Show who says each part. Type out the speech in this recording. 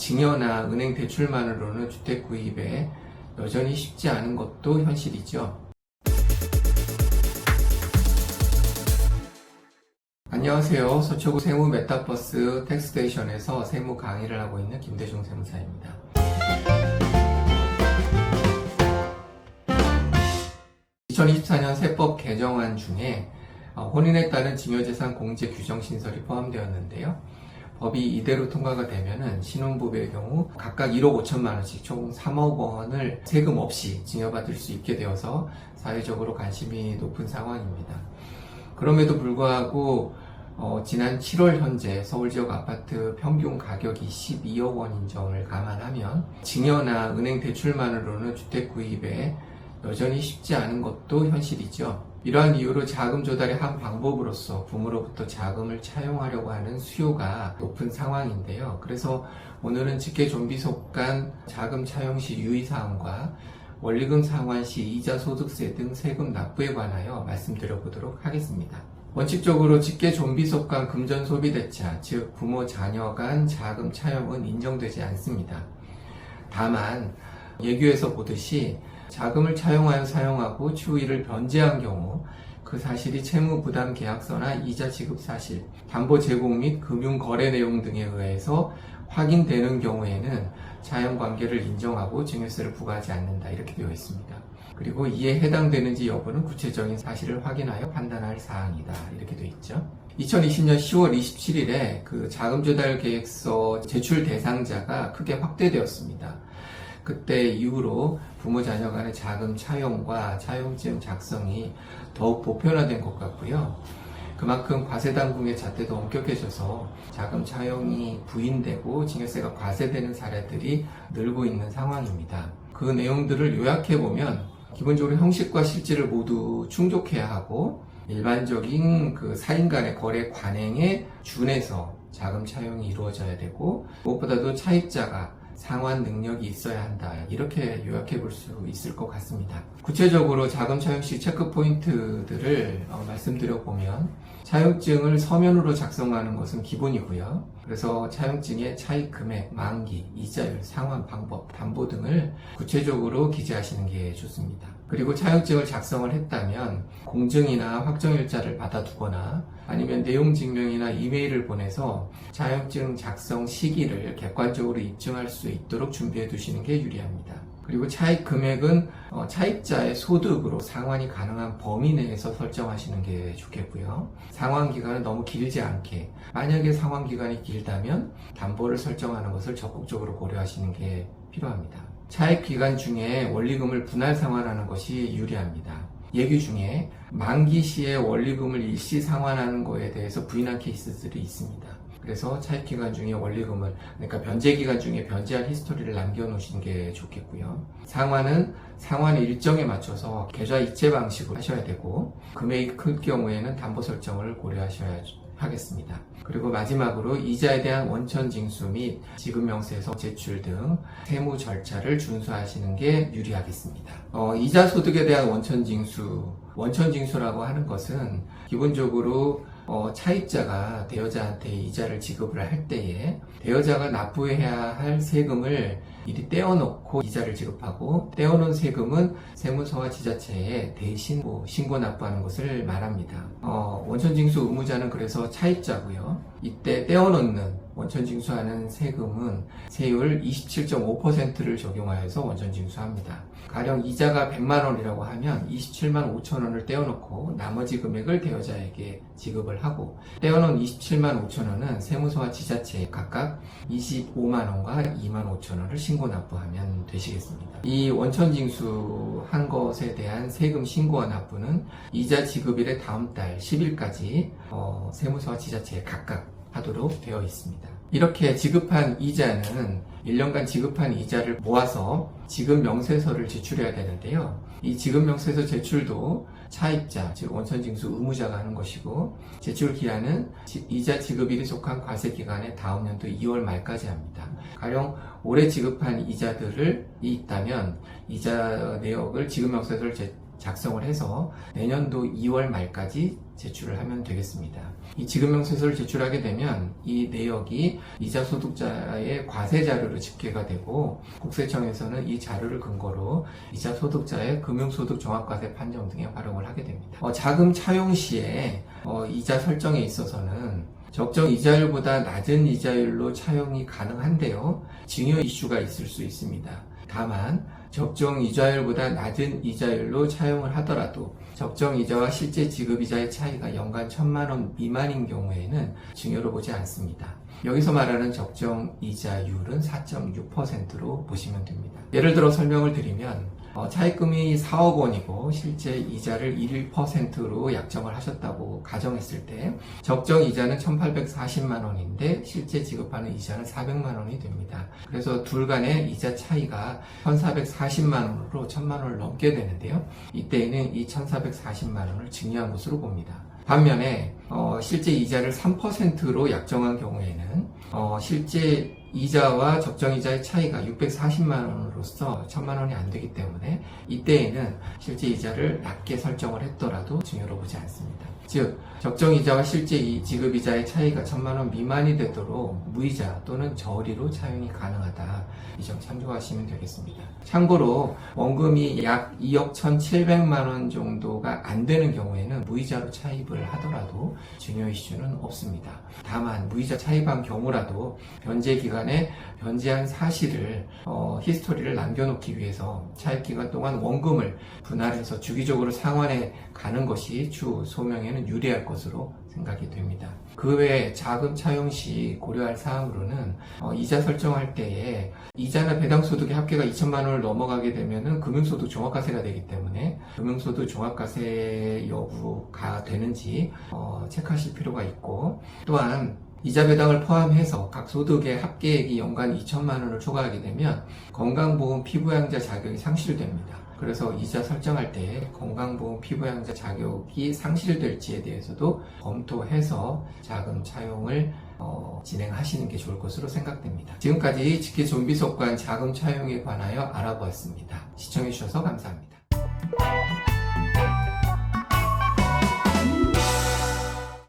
Speaker 1: 증여나 은행 대출만으로는 주택 구입에 여전히 쉽지 않은 것도 현실이죠. 안녕하세요. 서초구 세무 메타버스 텍스테이션에서 세무 강의를 하고 있는 김대중 세무사입니다. 2024년 세법 개정안 중에 혼인에 따른 증여재산 공제 규정 신설이 포함되었는데요. 법이 이대로 통과가 되면은 신혼부부의 경우 각각 1억 5천만 원씩 총 3억 원을 세금 없이 증여받을 수 있게 되어서 사회적으로 관심이 높은 상황입니다. 그럼에도 불구하고 지난 7월 현재 서울지역 아파트 평균 가격이 12억 원인 점을 감안하면 증여나 은행 대출만으로는 주택 구입에 여전히 쉽지 않은 것도 현실이죠. 이러한 이유로 자금 조달의 한 방법으로서 부모로부터 자금을 차용하려고 하는 수요가 높은 상황인데요. 그래서 오늘은 직계존비속간 자금 차용 시 유의사항과 원리금 상환 시 이자 소득세 등 세금 납부에 관하여 말씀드려보도록 하겠습니다. 원칙적으로 직계존비속간 금전소비대차, 즉 부모 자녀 간 자금 차용은 인정되지 않습니다. 다만 예규에서 보듯이 자금을 차용하여 사용하고 추후일을 변제한 경우 그 사실이 채무부담계약서나 이자 지급 사실, 담보 제공 및 금융거래 내용 등에 의해서 확인되는 경우에는 차용관계를 인정하고 증여세를 부과하지 않는다 이렇게 되어 있습니다. 그리고 이에 해당되는지 여부는 구체적인 사실을 확인하여 판단할 사항이다 이렇게 되어 있죠. 2020년 10월 27일에 그 자금조달계획서 제출 대상자가 크게 확대되었습니다. 그때 이후로 부모 자녀 간의 자금 차용과 차용증 작성이 더욱 보편화된 것 같고요. 그만큼 과세당국의 잣대도 엄격해져서 자금 차용이 부인되고 증여세가 과세되는 사례들이 늘고 있는 상황입니다. 그 내용들을 요약해보면 기본적으로 형식과 실질을 모두 충족해야 하고 일반적인 그 사인 간의 거래 관행에 준해서 자금 차용이 이루어져야 되고 무엇보다도 차입자가 상환 능력이 있어야 한다 이렇게 요약해 볼 수 있을 것 같습니다. 구체적으로 자금 차용 시 체크 포인트들을 말씀드려 보면 차용증을 서면으로 작성하는 것은 기본이고요. 그래서 차용증의 차입 금액, 만기, 이자율, 상환 방법, 담보 등을 구체적으로 기재하시는 게 좋습니다. 그리고 차용증을 작성을 했다면 공증이나 확정일자를 받아두거나 아니면 내용 증명이나 이메일을 보내서 차용증 작성 시기를 객관적으로 입증할 수 있도록 준비해 두시는 게 유리합니다. 그리고 차입 금액은 차입자의 소득으로 상환이 가능한 범위 내에서 설정하시는 게 좋겠고요. 상환 기간은 너무 길지 않게, 만약에 상환 기간이 길다면 담보를 설정하는 것을 적극적으로 고려하시는 게 필요합니다. 차입 기간 중에 원리금을 분할 상환하는 것이 유리합니다. 예규 중에 만기 시에 원리금을 일시 상환하는 것에 대해서 부인한 케이스들이 있습니다. 그래서 차입 기간 중에 원리금을, 그러니까 변제 기간 중에 변제할 히스토리를 남겨놓으시는 게 좋겠고요. 상환은 상환 일정에 맞춰서 계좌 이체 방식으로 하셔야 되고 금액이 클 경우에는 담보 설정을 고려하셔야 하겠습니다. 그리고 마지막으로 이자에 대한 원천 징수 및 지급 명세서 제출 등 세무 절차를 준수하시는 게 유리하겠습니다. 이자 소득에 대한 원천 징수라고 하는 것은 기본적으로 차입자가 대여자한테 이자를 지급을 할 때에 대여자가 납부해야 할 세금을 미리 떼어놓고 이자를 지급하고 떼어놓은 세금은 세무서와 지자체에 대신 신고 납부하는 것을 말합니다. 원천징수 의무자는 그래서 차입자고요. 이때 떼어놓는 원천징수하는 세금은 세율 27.5%를 적용하여서 원천징수합니다. 가령 이자가 100만 원이라고 하면 27만 5천 원을 떼어놓고 나머지 금액을 대여자에게 지급을 하고 떼어놓은 27만 5천 원은 세무서와 지자체에 각각 25만 원과 2만 5천 원을 신고 납부하면 되시겠습니다. 이 원천징수한 것에 대한 세금 신고와 납부는 이자 지급일의 다음 달 10일까지 세무서와 지자체에 각각 하도록 되어 있습니다. 이렇게 지급한 이자는 1년간 지급한 이자를 모아서 지급 명세서를 제출해야 되는데요. 이 지급 명세서 제출도 차입자, 즉 원천징수 의무자가 하는 것이고 제출 기한은 이자 지급일이 속한 과세기간의 다음 연도 2월 말까지 합니다. 가령 올해 지급한 이자들이 있다면 이자 내역을 지급 명세서를 작성을 해서 내년도 2월 말까지 제출을 하면 되겠습니다. 이 지급명세서를 제출하게 되면 이 내역이 이자 소득자의 과세 자료로 집계가 되고 국세청에서는 이 자료를 근거로 이자 소득자의 금융소득 종합과세 판정 등에 활용을 하게 됩니다. 자금 차용 시에 이자 설정에 있어서는 적정 이자율보다 낮은 이자율로 차용이 가능한데요. 증여 이슈가 있을 수 있습니다. 다만 적정 이자율보다 낮은 이자율로 차용을 하더라도 적정 이자와 실제 지급 이자의 차이가 연간 1,000만 원 미만인 경우에는 증여로 보지 않습니다. 여기서 말하는 적정 이자율은 4.6%로 보시면 됩니다. 예를 들어 설명을 드리면 차입금이 4억 원이고 실제 이자를 1%로 약정을 하셨다고 가정했을 때 적정 이자는 1,840만 원인데 실제 지급하는 이자는 400만 원이 됩니다. 그래서 둘 간의 이자 차이가 1,440만 원으로 1,000만 원을 넘게 되는데요. 이때에는 이 1,440만 원을 증여한 것으로 봅니다. 반면에 실제 이자를 3%로 약정한 경우에는 실제 이자와 적정이자의 차이가 640만 원으로서 1,000만 원이 안 되기 때문에 이때에는 실제 이자를 낮게 설정을 했더라도 증여로 보지 않습니다. 즉 적정이자와 실제 지급이자의 차이가 1,000만 원 미만이 되도록 무이자 또는 저리로 차용이 가능하다. 이 점 참조하시면 되겠습니다. 참고로 원금이 약 2억 1,700만 원 정도가 안 되는 경우에는 무이자로 차입을 하더라도 증여 이슈는 없습니다. 다만 무이자 차입한 경우라도 변제 기간에 변제한 사실을 히스토리를 남겨놓기 위해서 차입 기간 동안 원금을 분할해서 주기적으로 상환해 가는 것이 주 소명에는 유리할 것으로 생각이 됩니다. 그 외에 자금 차용 시 고려할 사항으로는 이자 설정할 때에 이자나 배당소득의 합계가 2,000만 원을 넘어가게 되면은 금융소득 종합과세가 되기 때문에 금융소득 종합과세 여부가 되는지 체크하실 필요가 있고, 또한 이자 배당을 포함해서 각 소득의 합계액이 연간 2,000만 원을 초과하게 되면 건강보험 피부양자 자격이 상실됩니다. 그래서 이자 설정할 때 건강보험 피부양자 자격이 상실될지에 대해서도 검토해서 자금 차용을 진행하시는 게 좋을 것으로 생각됩니다. 지금까지 직계 좀비속관 자금 차용에 관하여 알아보았습니다. 시청해주셔서 감사합니다.